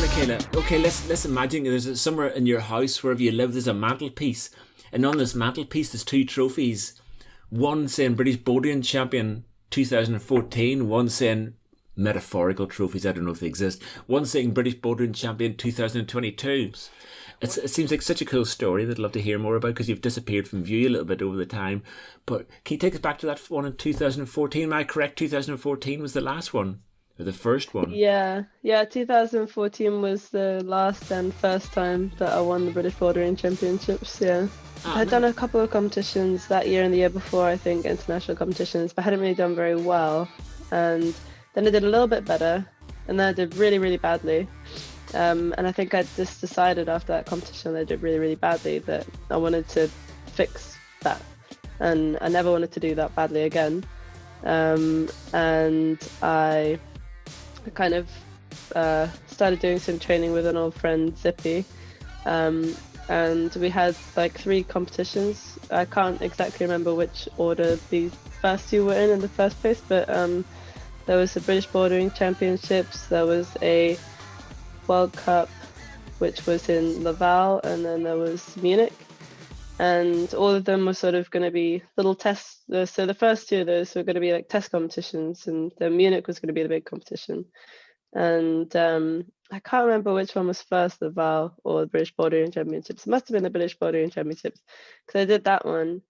Michaela, okay, let's imagine there's somewhere in your house wherever you live there's a mantelpiece, and on this mantelpiece there's two trophies, one saying British Bouldering Champion 2014, one saying metaphorical trophies, I don't know if they exist, one saying British Bouldering Champion 2022. It seems like such a cool story that I'd love to hear more about, because you've disappeared from view a little bit over the time. But can you take us back to that one in 2014? Am I correct? 2014 was the last one, or the first one? Yeah, 2014 was the last and first time that I won the British Bouldering Championships, yeah. I'd done a couple of competitions that year and the year before, I think, international competitions, but I hadn't really done very well. And then I did a little bit better, and then I did really, really badly. And I think I just decided after that competition I did really, really badly that I wanted to fix that. And I never wanted to do that badly again. And I kind of started doing some training with an old friend, Zippy. And we had like 3 competitions. I can't exactly remember which order the first 2 were in the first place, but there was the British Bouldering Championships, there was a World Cup, which was in Laval, and then there was Munich. And all of them were sort of going to be little tests. So the first 2 of those were going to be like test competitions, and then Munich was going to be the big competition. And I can't remember which one was first, the Laval or the British Bouldering Championships. It must have been the British Bouldering Championships, because I did that one,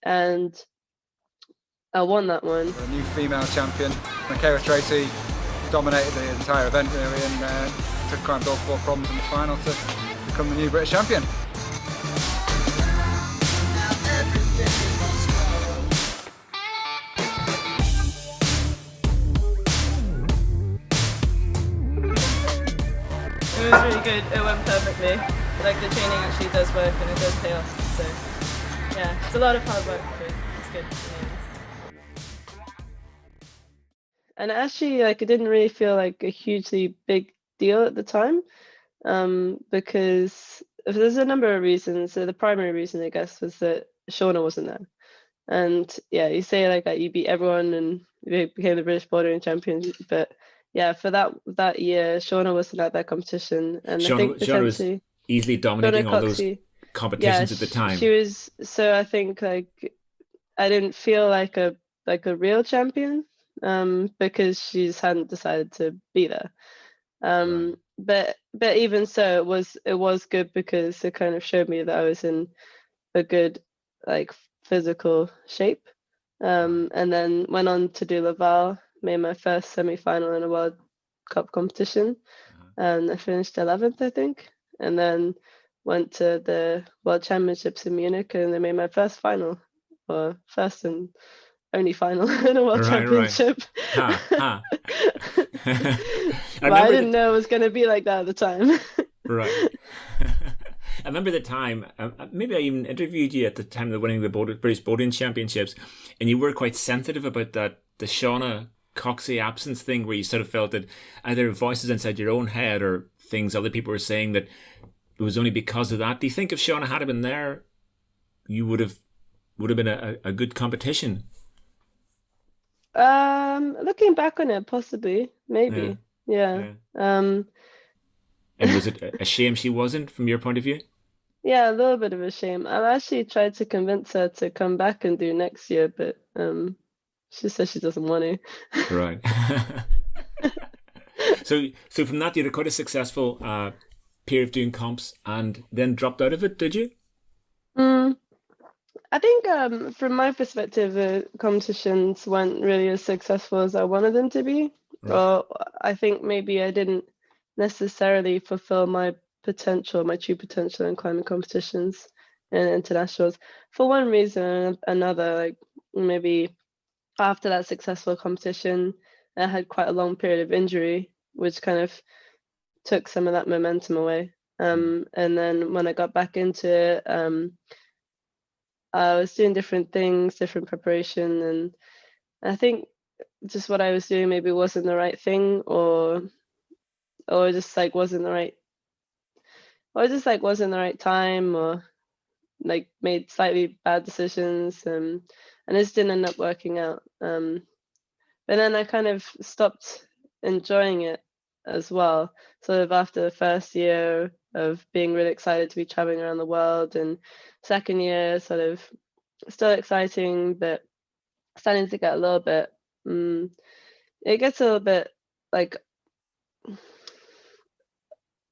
and I won that one. A new female champion, Michaela Tracy, dominated the entire event really, and took climbed all 4 problems in the final to become the new British champion. It was really good, it went perfectly. Like, the training actually does work and it does pay off, so yeah, it's a lot of hard work, but it's good. And actually, like, it didn't really feel like a hugely big deal at the time, because there's a number of reasons. So the primary reason, I guess, was that Shauna wasn't there. And yeah, you say like that you beat everyone and you became the British Bouldering Champion, but yeah, for that year, Shauna wasn't at that competition, and I think Shauna was easily dominating all those competitions at the time. She was. So I think like I didn't feel like a real champion, because she just hadn't decided to be there. Right. But even so, it was good, because it kind of showed me that I was in a good like physical shape. And then went on to do Laval, made my first semi-final in a World Cup competition, and I finished 11th, I think. And then went to the World Championships in Munich, and I made my first final, or first and only final in a World Championship. Right. But I didn't know it was going to be like that at the time. Right. I remember the time, maybe I even interviewed you at the time of winning the British Bouldering Championships, and you were quite sensitive about that, the Shauna Coxey absence thing, where you sort of felt that either voices inside your own head or things other people were saying that it was only because of that. Do you think if Shauna had been there, you would have been a good competition? Looking back on it, possibly, maybe, yeah. And was it a shame she wasn't, from your point of view? Yeah, a little bit of a shame. I've actually tried to convince her to come back and do next year, but she says she doesn't want to. Right. So from that, you had quite a successful period of doing comps, and then dropped out of it, did you? I think from my perspective, the competitions weren't really as successful as I wanted them to be. Right. Or I think maybe I didn't necessarily fulfill my potential, my true potential in climbing competitions and internationals. For one reason or another, like maybe after that successful competition, I had quite a long period of injury, which kind of took some of that momentum away. And then when I got back into it, I was doing different things, different preparation, and I think just what I was doing maybe wasn't the right thing, or just like wasn't the right, or just like wasn't the right time, or like made slightly bad decisions, and it just didn't end up working out. But then I kind of stopped enjoying it as well. Sort of after the first year of being really excited to be traveling around the world, and second year sort of still exciting, but starting to get a little bit, it gets a little bit like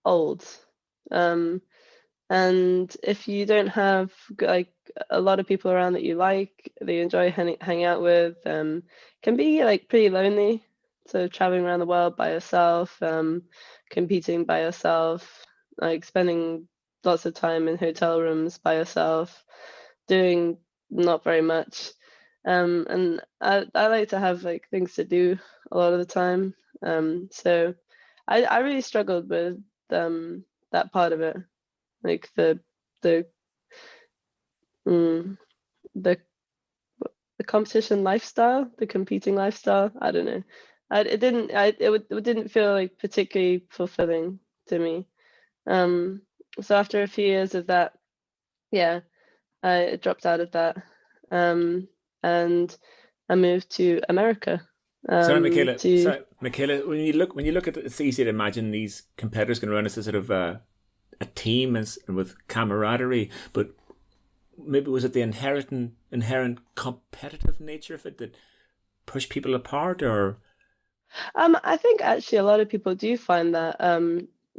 old. And if you don't have like a lot of people around that you like, that you enjoy hanging out with, can be like pretty lonely. So traveling around the world by yourself, competing by yourself, like spending lots of time in hotel rooms by yourself, doing not very much. And I like to have like things to do a lot of the time. So I really struggled with that part of it, like the competition lifestyle, the competing lifestyle. I don't know. It didn't feel like particularly fulfilling to me. So after a few years of that, yeah, I dropped out of that, and I moved to America. Sorry, Michaela. When you look at it, it's easy to imagine these competitors going around as a sort of a team and with camaraderie, but maybe was it the inherent competitive nature of it that pushed people apart, or? I think actually a lot of people do find that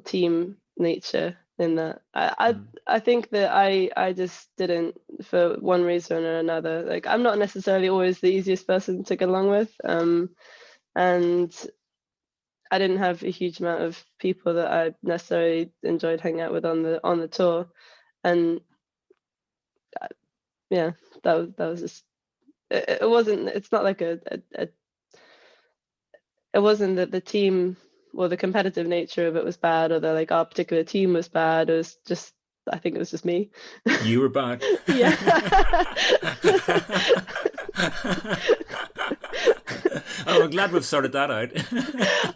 team nature in that. I think that I just didn't, for one reason or another. Like, I'm not necessarily always the easiest person to get along with, and I didn't have a huge amount of people that I necessarily enjoyed hanging out with on the tour, and yeah, that was just it wasn't. It's not like it wasn't that the team or the competitive nature of it was bad, or that like our particular team was bad. It was just, I think it was just me. You were bad. Yeah. Oh, I'm glad we've sorted that out.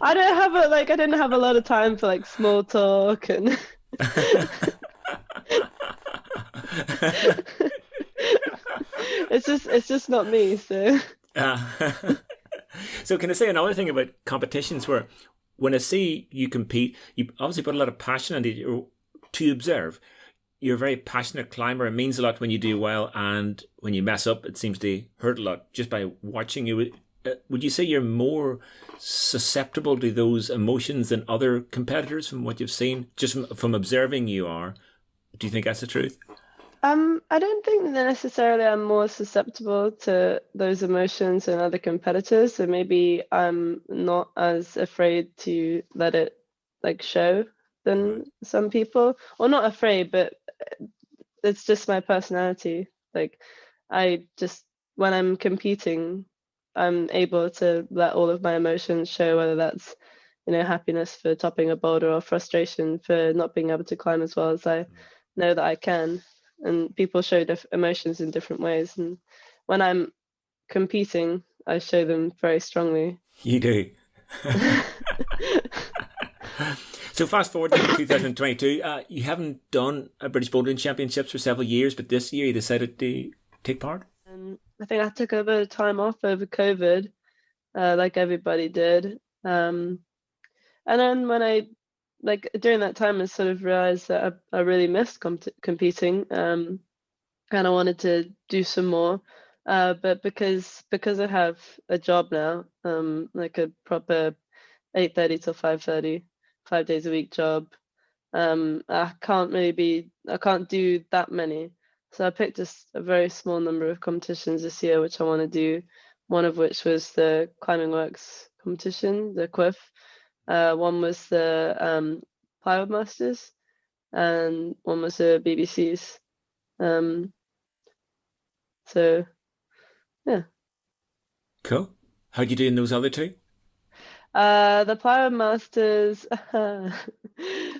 I didn't have a lot of time for like small talk, and it's just not me. So. So can I say another thing about competitions, where when I see you compete, you obviously put a lot of passion into it to observe. You're a very passionate climber. It means a lot when you do well, and when you mess up, it seems to hurt a lot just by watching you. Would you say you're more susceptible to those emotions than other competitors from what you've seen, just from observing you are? Do you think that's the truth? I don't think that necessarily I'm more susceptible to those emotions than other competitors. So maybe I'm not as afraid to let it like show than some people. Or not afraid, but it's just my personality. Like, I just, when I'm competing, I'm able to let all of my emotions show, whether that's, happiness for topping a boulder or frustration for not being able to climb as well as I know that I can. And people show emotions in different ways. And when I'm competing, I show them very strongly. You do. So fast forward to 2022, you haven't done a British Bouldering Championships for several years, but this year you decided to take part? I think I took a bit of time off over COVID, like everybody did. And then when I, during that time, I sort of realized that I really missed competing, and I wanted to do some more. But because I have a job now, like a proper 8:30 till 5:30, 5 days a week job, I can't do that many. So I picked a very small number of competitions this year, which I want to do. One of which was the Climbing Works competition, the QIF. One was the Plywood Masters, and one was the BBCs. So, yeah. Cool. How'd you do in those other two? The Pyro Masters.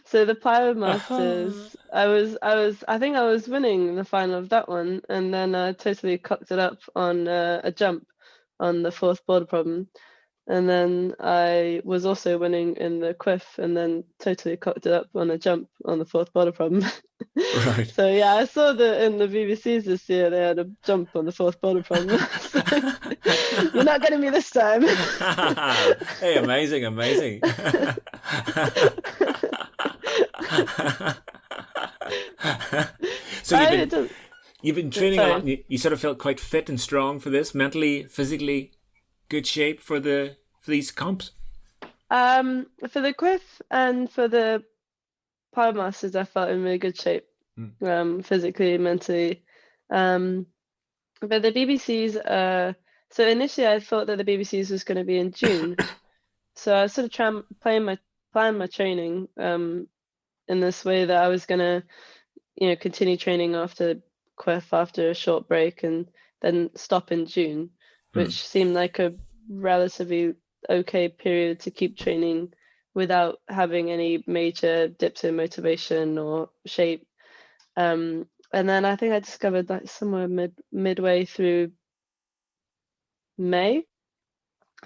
So the Pyro Masters, I think I was winning the final of that one, and then I totally cocked it up on a jump on the fourth border problem, and then I was also winning in the quiff, and then totally cocked it up on a jump on the fourth border problem. Right. So yeah, I saw that in the BBCs this year they had a jump on the fourth border problem. So, you're not getting me this time. Hey, amazing. So you've been training a lot. And you sort of felt quite fit and strong for this, mentally, physically, good shape for these comps. For the quiff and for the Pyro Masters, I felt in really good shape, physically, mentally. But the BBCs, so initially I thought that the BBCs was going to be in June. So I was sort of plan my training in this way that I was going to, continue training after quiff after a short break and then stop in June, which seemed like a relatively okay period to keep training without having any major dips in motivation or shape. And then I think I discovered that somewhere midway through May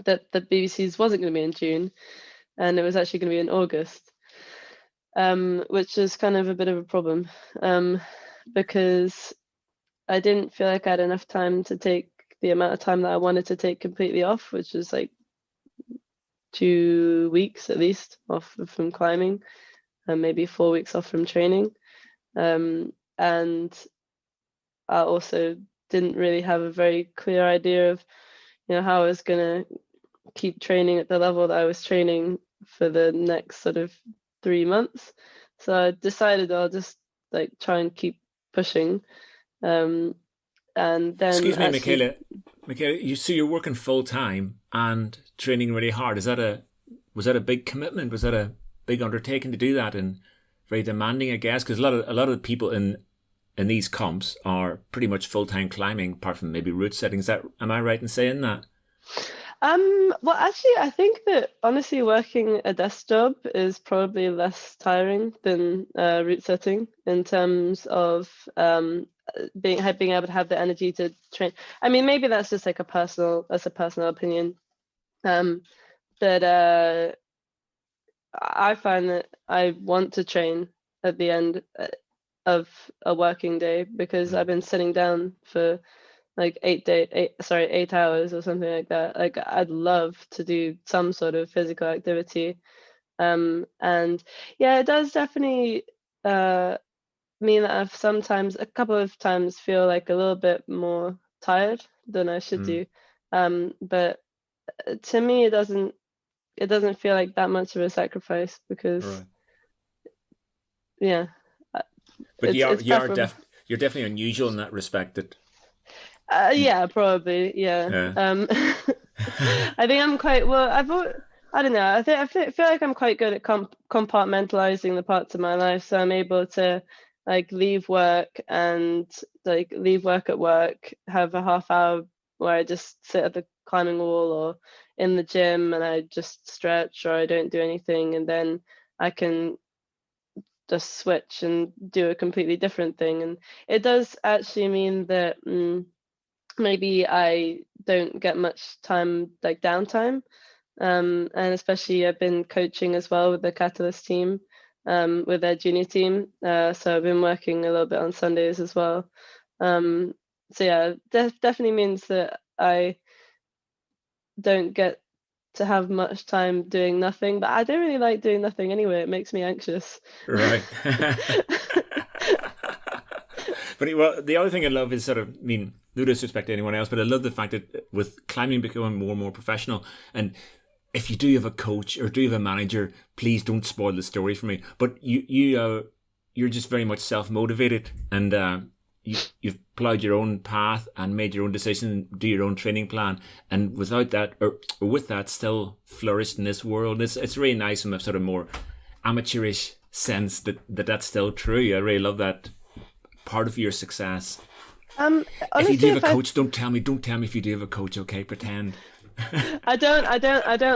that the BBCs wasn't going to be in June, and it was actually going to be in August, which is kind of a bit of a problem, because I didn't feel like I had enough time to take the amount of time that I wanted to take completely off, which was like 2 weeks at least off from climbing, and maybe 4 weeks off from training. And I also didn't really have a very clear idea of, how I was gonna keep training at the level that I was training for the next sort of 3 months. So I decided I'll just like try and keep pushing. And then excuse me, Michaela, you're working full time and training really hard. Was that a big commitment? Was that a big undertaking to do that, and very demanding, I guess? Because a lot of the people in these comps are pretty much full time climbing, apart from maybe route settings. Am I right in saying that? Well, actually, I think that honestly, working a desk job is probably less tiring than route setting in terms of being able to have the energy to train. I mean, maybe that's just like a personal opinion, but I find that I want to train at the end of a working day, because I've been sitting down for like 8 hours or something like that. Like, I'd love to do some sort of physical activity, and yeah, it does definitely mean that I've a couple of times feel like a little bit more tired than I should do, but to me it doesn't feel like that much of a sacrifice, because yeah. But you're definitely unusual in that respect. That yeah, probably, yeah. I think I'm quite well. I don't know. I feel like I'm quite good at compartmentalizing the parts of my life, so I'm able to like leave work at work, have a half hour where I just sit at the climbing wall or in the gym and I just stretch, or I don't do anything, and then I can just switch and do a completely different thing. And it does actually mean that maybe I don't get much time, like downtime, and especially I've been coaching as well with the Catalyst team, with their junior team, so I've been working a little bit on Sundays as well. So yeah, definitely means that I don't get to have much time doing nothing, but I don't really like doing nothing anyway. It makes me anxious. Right. But well, the other thing I love is no disrespect to anyone else, but I love the fact that with climbing becoming more and more professional, and if you do have a coach or do you have a manager, please don't spoil the story for me. But you're just very much self-motivated, and you've plowed your own path and made your own decisions, do your own training plan, and without that, or with that, still flourished in this world. It's really nice from a sort of more amateurish sense that's still true. I really love that part of your success. Honestly, if you do have a coach, don't tell me if you do have a coach, okay? Pretend. I don't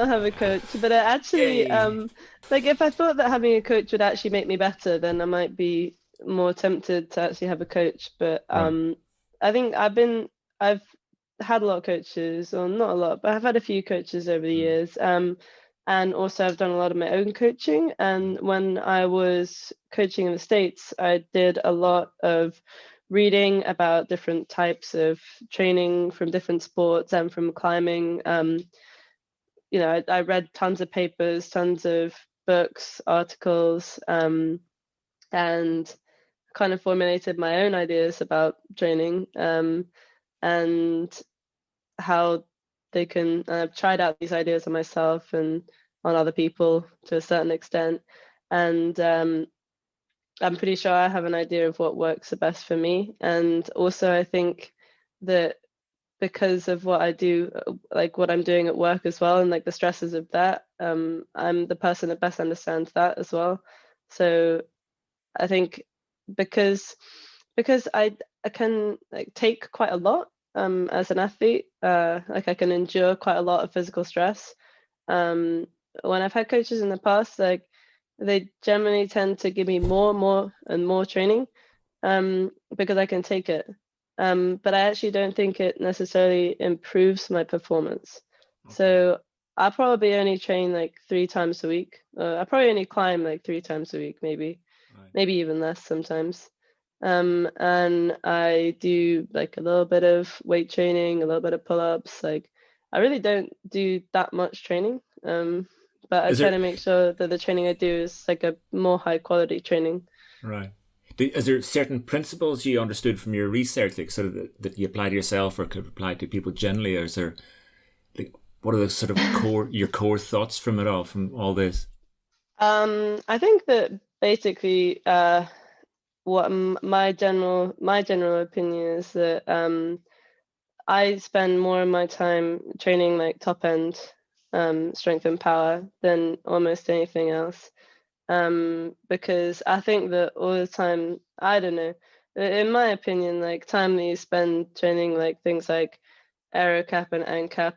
have a coach, but I actually, Yay. like if I thought that having a coach would actually make me better, then I might be more tempted to actually have a coach. But Right. I think I've had a lot of coaches, or not a lot, but I've had a few coaches over the Mm. years. And also I've done a lot of my own coaching. And when I was coaching in the States, I did a lot of reading about different types of training from different sports and from climbing. I read tons of papers, tons of books, articles, and kind of formulated my own ideas about training, and how they can. I've tried out these ideas on myself and on other people to a certain extent, and I'm pretty sure I have an idea of what works the best for me. And also, I think that because of what I do, like what I'm doing at work as well, and like the stresses of that, I'm the person that best understands that as well. So I think because I can like take quite a lot as an athlete, like I can endure quite a lot of physical stress. Um, when I've had coaches in the past, like they generally tend to give me more and more training, because I can take it. But I actually don't think it necessarily improves my performance. Okay. So I probably only train like 3 times a week. I probably only climb like 3 times a week, Right. maybe even less sometimes. And I do like a little bit of weight training, a little bit of pull-ups. Like I really don't do that much training. But I Is try there to make sure that the training I do is like a more high quality training. right? Is there certain principles you understood from your research, like sort of that you apply to yourself or could apply to people generally, or is there like what are the sort of your core thoughts from it all, from all this? I think that basically, what my general opinion is that I spend more of my time training like top end strength and power than almost anything else. Because I think that all the time, I don't know, in my opinion, like time that you spend training like things like aero cap and ANCAP,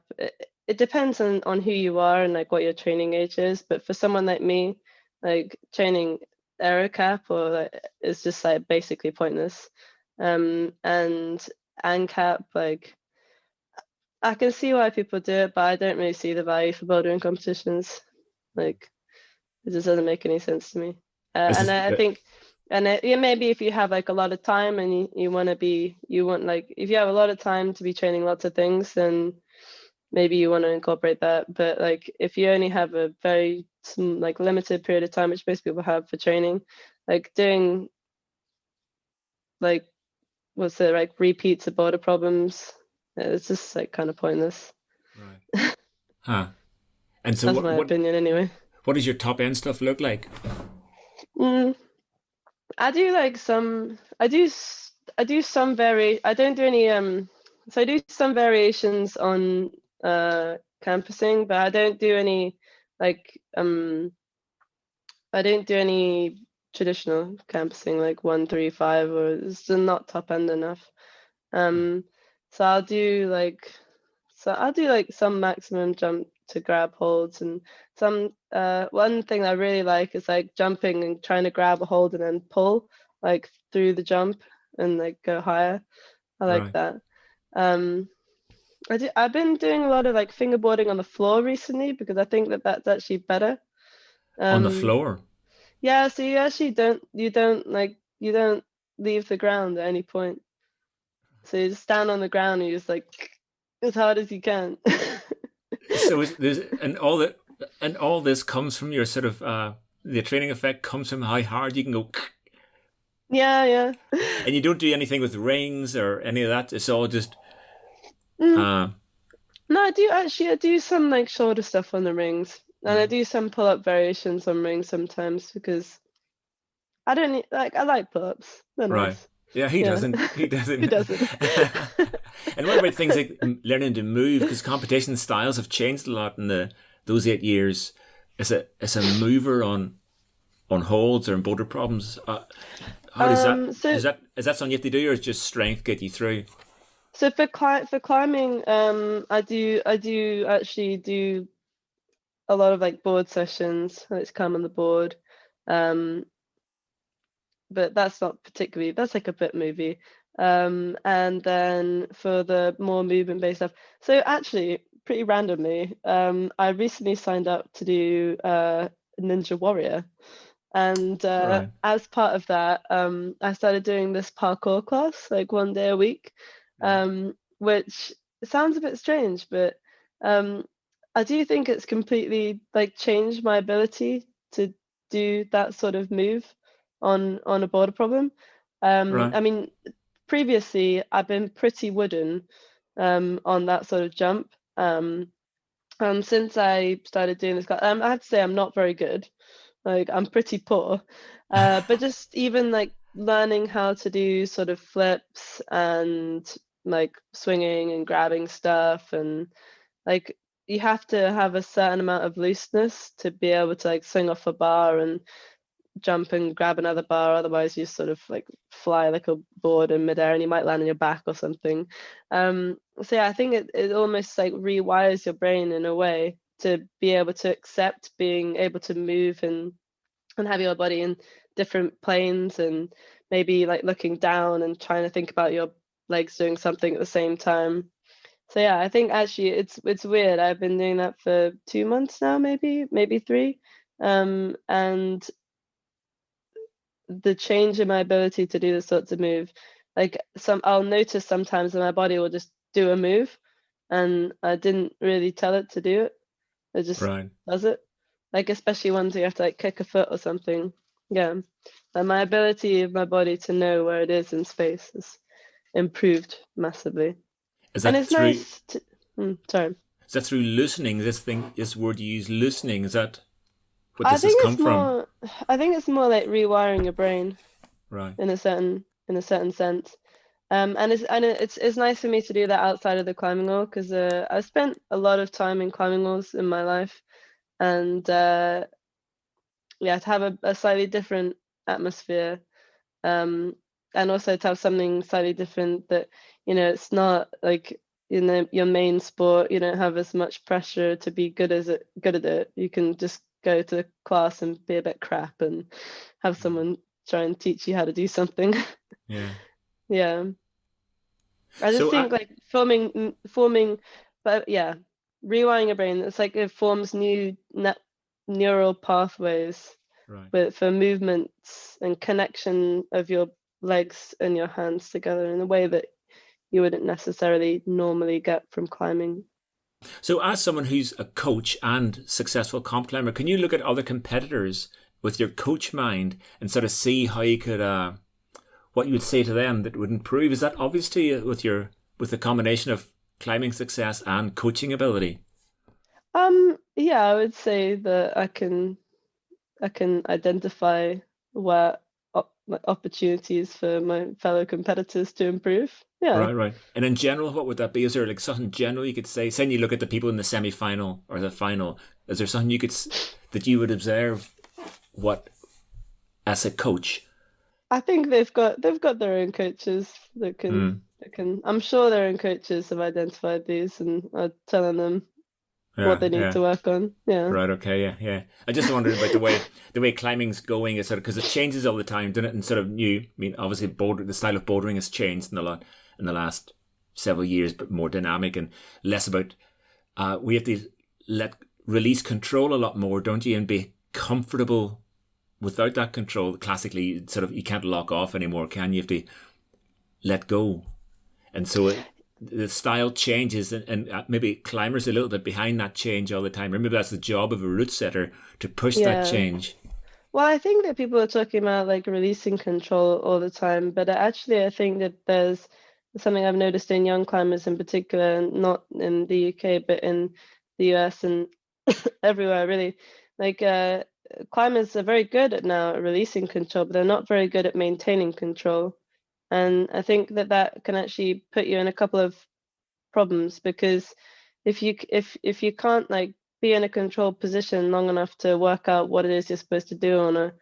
it depends on who you are and like what your training age is. But for someone like me, like training aero cap or like, is just like basically pointless. And ANCAP, like I can see why people do it, but I don't really see the value for bouldering competitions. Like it just doesn't make any sense to me. This And is I think, and yeah, maybe if you have like a lot of time and you want like if you have a lot of time to be training lots of things, then maybe you want to incorporate that. But like if you only have a very like limited period of time, which most people have for training, like doing like what's it like repeats of boulder problems, it's just like kind of pointless. right. Huh. And so That's my opinion anyway. what does your top end stuff look like? Mm, I do like some. I do some I don't do any. So I do some variations on campusing, but I don't do any like. I don't do any traditional campusing like 1, 3, 5, or it's still not top end enough. Um, so I'll do like some maximum jump to grab holds, and some one thing I really like is like jumping and trying to grab a hold and then pull like through the jump and like go higher. I like Right. that. Um I've been doing a lot of like fingerboarding on the floor recently because I think that that's actually better. On the Um floor. yeah, so you actually don't leave the ground at any point. So you just stand on the ground and you just like as hard as you can. So there's and all this comes from your sort of the training effect comes from how hard you can go, Yeah, yeah. and you don't do anything with rings or any of that. It's all just Mm. uh No, I do some like shoulder stuff on the rings, and I right. do some pull-up variations on rings sometimes because I don't need, like I like pull-ups. They're Right. nice. Yeah, he Yeah. doesn't. He Who doesn't. doesn't? And what about things like learning to move? Because competition styles have changed a lot in those 8 years. As a mover on holds or in boulder problems. How does that So is that something you have to do, or is just strength get you through? So for climbing, I do actually do a lot of like board sessions. I like to climb on the board, um, but that's not particularly. That's like a bit movie. And then for the more movement-based stuff, so actually, pretty randomly, I recently signed up to do Ninja Warrior, and Right. as part of that, I started doing this parkour class like one day a week, Right. which sounds a bit strange, but um, I do think it's completely like changed my ability to do that sort of move on a border problem. Right. I mean, previously I've been pretty wooden on that sort of jump. Since I started doing this, I have to say I'm not very good. Like I'm pretty poor. But just even like learning how to do sort of flips and like swinging and grabbing stuff, and like you have to have a certain amount of looseness to be able to like swing off a bar and jump and grab another bar. Otherwise, you sort of like fly like a board in midair and you might land on your back or something. So yeah, I think it almost like rewires your brain in a way to be able to accept being able to move and have your body in different planes, and maybe like looking down and trying to think about your legs doing something at the same time. So yeah, I think actually it's weird. I've been doing that for 2 months now, maybe three. And the change in my ability to do the sorts of move, like I'll notice sometimes that my body will just do a move and I didn't really tell it to do it. It just Right. does it. Like especially ones you have to like kick a foot or something. Yeah. And my ability of my body to know where it is in space has improved massively. Is And that it's through? nice to sorry. Is that through loosening? This word you use, loosening. Is that what I this has think come it's from? more I think it's more like rewiring your brain Right. in a certain sense. And it's nice for me to do that outside of the climbing wall because I've spent a lot of time in climbing walls in my life, and yeah, to have a slightly different atmosphere, um, and also to have something slightly different that it's not like your main sport. You don't have as much pressure to be good at it. You can just go to the class and be a bit crap and have someone try and teach you how to do something. Yeah. Yeah. I just So think like forming, but yeah, rewiring your brain. It's like it forms new neural pathways right. for movements and connection of your legs and your hands together in a way that you wouldn't necessarily normally get from climbing. So as someone who's a coach and successful comp climber, can you look at other competitors with your coach mind and sort of see how you could what you would say to them that would improve? Is that obvious to you with the combination of climbing success and coaching ability? Yeah, I would say that I can identify where like opportunities for my fellow competitors to improve. Yeah. Right, right. And in general, what would that be? Is there like something general you could say? Say you look at the people in the semi-final or the final. Is there something that you would observe what as a coach? I think they've got their own coaches Mm, that can. I'm sure their own coaches have identified these and are telling them what yeah, they need yeah. to work on. Yeah. Right. Okay. Yeah. Yeah. I just wondered about the way climbing's going is sort of because it changes all the time, doesn't it? And sort of new. I mean, obviously, the style of bouldering has changed in the last several years, but more dynamic and less about. We have to release control a lot more, don't you, and be comfortable without that control. Classically, sort of you can't lock off anymore, can you? You have to let go, and so the style changes, and maybe climbers a little bit behind that change all the time. Or maybe that's the job of a route setter to push that Yeah. change. Well, I think that people are talking about like releasing control all the time, but actually, I think that there's something I've noticed in young climbers in particular, and not in the UK, but in the US and everywhere really. Like climbers are very good at now releasing control, but they're not very good at maintaining control. And I think that that can actually put you in a couple of problems because if you can't like be in a controlled position long enough to work out what it is you're supposed to do on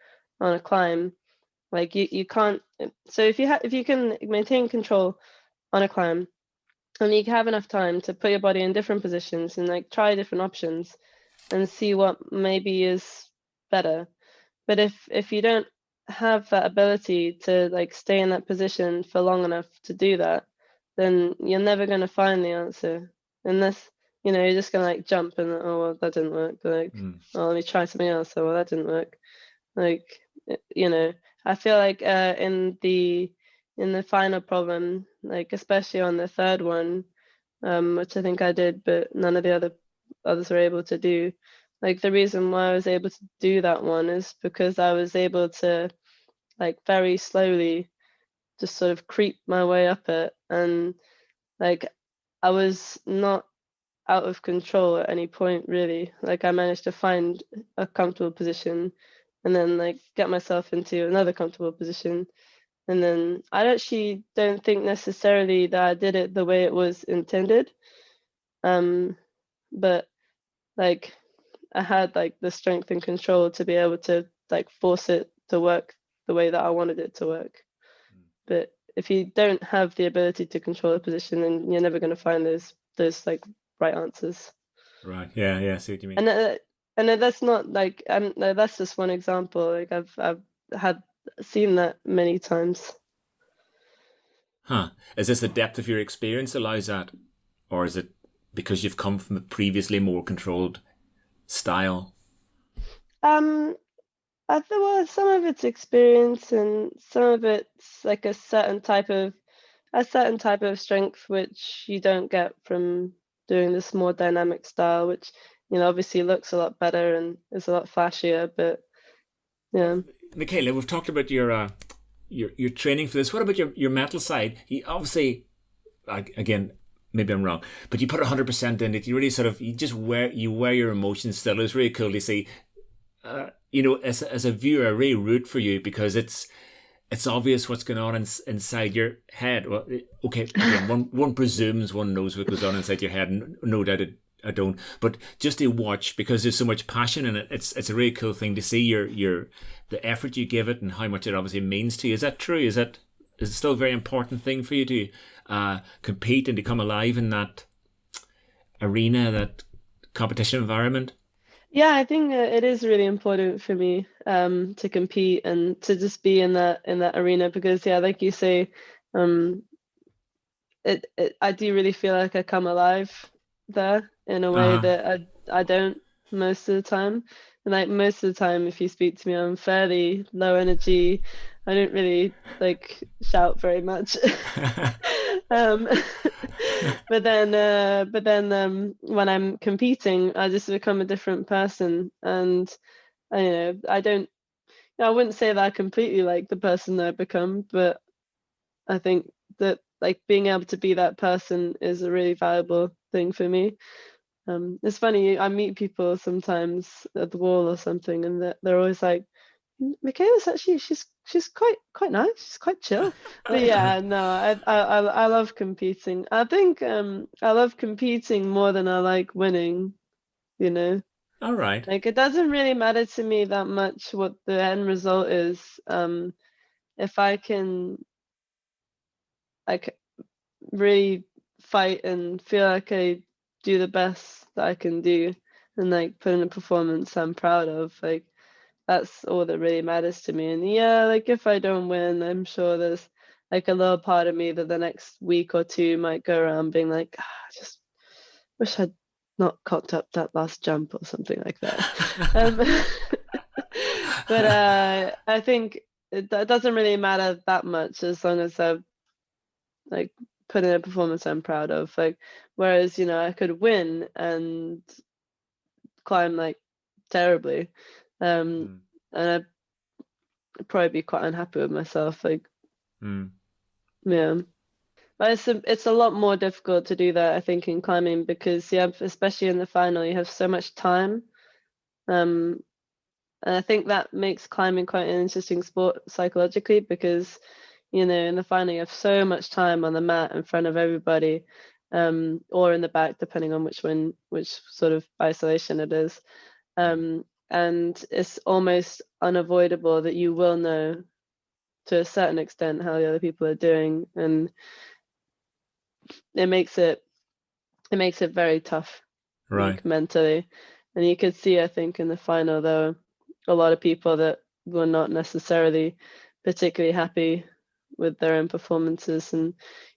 a climb, like you can't. So if you can maintain control on a climb, and you have enough time to put your body in different positions and like try different options and see what maybe is better. But if you don't have that ability to like stay in that position for long enough to do that, then you're never going to find the answer unless you're just going to like jump and oh well that didn't work, like oh let me try something else, oh well that didn't work, like I feel like in the final problem, like especially on the third one, which I think I did but none of the others were able to do, like the reason why I was able to do that one is because I was able to like very slowly just sort of creep my way up it, and like I was not out of control at any point really. Like I managed to find a comfortable position and then like get myself into another comfortable position, and then I actually don't think necessarily that I did it the way it was intended, but like I had like the strength and control to be able to like force it to work the way that I wanted it to work. But if you don't have the ability to control a position, then you're never going to find those like right answers. Right. Yeah. I see what you mean. And that's not like that's just one example. Like I've had seen that many times. Huh. Is this the depth of your experience allows that, or is it because you've come from a previously more controlled style? I think well, some of it's experience and some of it's like a certain type of strength which you don't get from doing this more dynamic style, which obviously looks a lot better and is a lot flashier. But yeah, Michaela, we've talked about your training for this. What about your mental side? You obviously, again, maybe I'm wrong, but you put 100% in it. You really you wear your emotions still. It's really cool to see. As a viewer, I really root for you because it's obvious what's going on inside your head. Well, okay, again, one presumes one knows what goes on inside your head. No doubt I don't. But just to watch, because there's so much passion in it, it's a really cool thing to see the effort you give it and how much it obviously means to you. Is that true? Is it still a very important thing for you to compete and to come alive in that arena, that competition environment? Yeah, I think it is really important for me to compete and to just be in that arena because like you say, I do really feel like I come alive there in a way that I don't most of the time. And like most of the time, if you speak to me, I'm fairly low energy. I don't really like shout very much. But then when I'm competing, I just become a different person, and I wouldn't say that I completely like the person that I've become, but I think that like being able to be that person is a really valuable thing for me. It's funny, I meet people sometimes at the wall or something, and they're always like, Michaela's actually she's quite nice. She's quite chill. But yeah, no, I love competing. I think I love competing more than I like winning. All right. Like it doesn't really matter to me that much what the end result is. If I can like really fight and feel like I do the best that I can do and like put in a performance I'm proud of, like that's all that really matters to me. And yeah, like if I don't win, I'm sure there's like a little part of me that the next week or two might go around being like, I just wish I'd not cocked up that last jump or something like that. But I think that doesn't really matter that much as long as I've like put in a performance I'm proud of. Like whereas I could win and climb like terribly, and I'd probably be quite unhappy with myself. Like yeah, but it's a lot more difficult to do that I think in climbing because especially in the final you have so much time, and I think that makes climbing quite an interesting sport psychologically because in the final you have so much time on the mat in front of everybody, or in the back depending on which sort of isolation it is, and it's almost unavoidable that you will know to a certain extent how the other people are doing, and it makes it very tough, Right. like, mentally. And you could see, I think, in the final, though, a lot of people that were not necessarily particularly happy with their own performances, and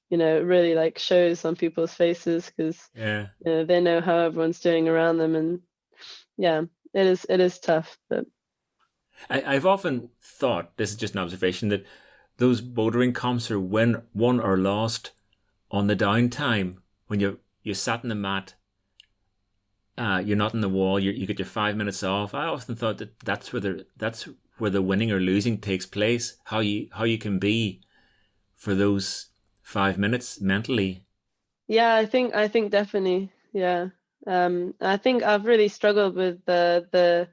it really like shows on people's faces, because Yeah. they know how everyone's doing around them, and yeah, it is tough. But I've often thought, this is just an observation, that those bouldering comps are won or lost on the downtime, when you sat in the mat, you're not in the wall, you get your 5 minutes off. I often thought that's where the winning or losing takes place. How you can be for those 5 minutes mentally. yeah, I think definitely, yeah. I think I've really struggled with the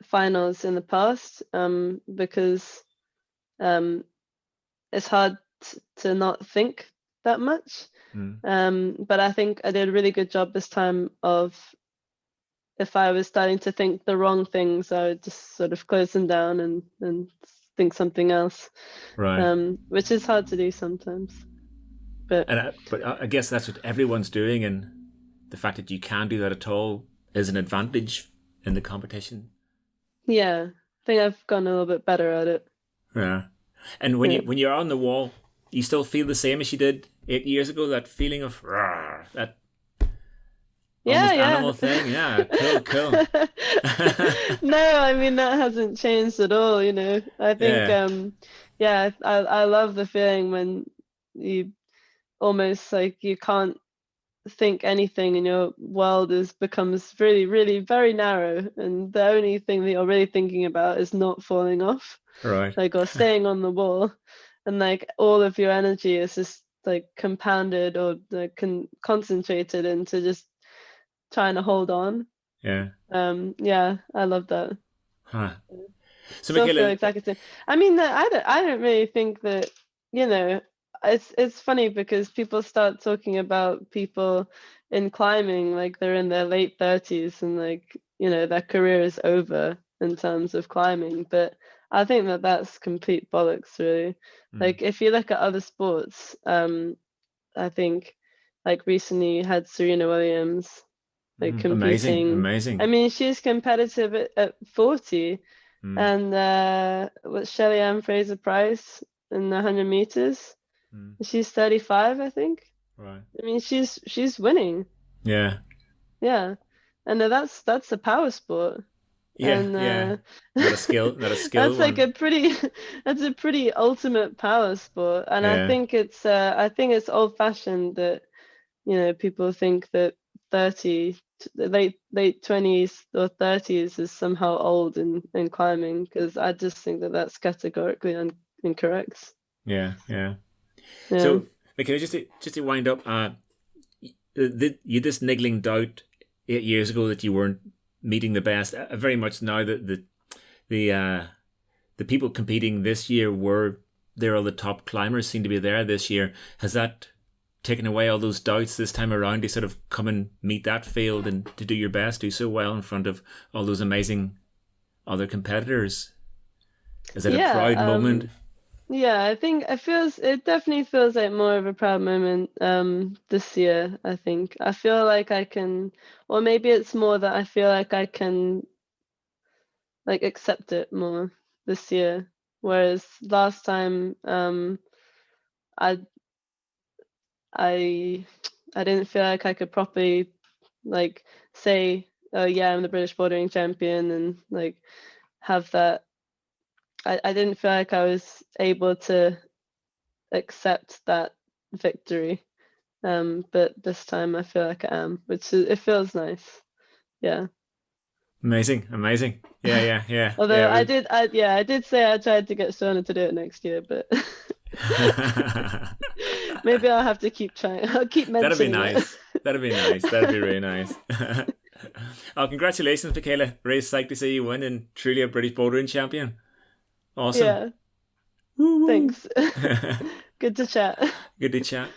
finals in the past, because it's hard to not think that much. But I think I did a really good job this time of, if I was starting to think the wrong things, I would just sort of close them down and think something else, Right. which is hard to do sometimes. But I guess that's what everyone's doing, and the fact that you can do that at all is an advantage in the competition. yeah, I think I've gotten a little bit better at it. Yeah. And when Yeah. you're on the wall, you still feel the same as you did 8 years ago. That feeling of that almost animal thing. Yeah, cool. No, I mean, that hasn't changed at all, I think I love the feeling when you almost, like, you can't think anything, and your world becomes really, really very narrow, and the only thing that you're really thinking about is not falling off, Right. like, or staying on the wall, and like all of your energy is just like compounded or like concentrated into just trying to hold on. Yeah. Yeah, I love that. Huh. So Still feel Michaela, exactly the same. I mean, I don't really think that, it's funny, because people start talking about people in climbing like they're in their late 30s, and like, their career is over in terms of climbing. But I think that that's complete bollocks, really. Like, if you look at other sports, I think, like, recently you had Serena Williams, like, competing. amazing. I mean, she's competitive at 40. And what's Shelley Ann Fraser-Price in the 100 meters? She's 35, I think. Right. I mean, she's winning. Yeah. Yeah, and that's a power sport. Yeah. And Yeah. Not a skill. that's like one. that's a pretty ultimate power sport. And Yeah. I think it's old-fashioned that, people think that 30, late 20s or 30s is somehow old in climbing, because I just think that that's categorically incorrect. Yeah. Yeah. So, Michaela, just to wind up, you just niggling doubt 8 years ago that you weren't meeting the best. Very much now that the people competing this year they're all the top climbers seem to be there this year. Has that taken away all those doubts this time around to sort of come and meet that field and to do your best, do so well in front of all those amazing other competitors? Is it a proud moment? Yeah, I think it definitely feels like more of a proud moment this year. I think I feel like I can, or maybe it's more that I feel like I can, like, accept it more this year, whereas last time I didn't feel like I could properly, like, say, oh yeah, I'm the British Bouldering Champion, and like have that. I didn't feel like I was able to accept that victory. But this time I feel like I am, it feels nice. Yeah. Amazing. Yeah. Although I did say I tried to get Shona to do it next year, but maybe I'll have to keep trying. I'll keep mentioning That'd be nice. That'd be really nice. Oh, congratulations, Michaela. Really psyched to see you win, and truly a British bouldering champion. Awesome. Yeah. Thanks. Good to chat. Good to chat.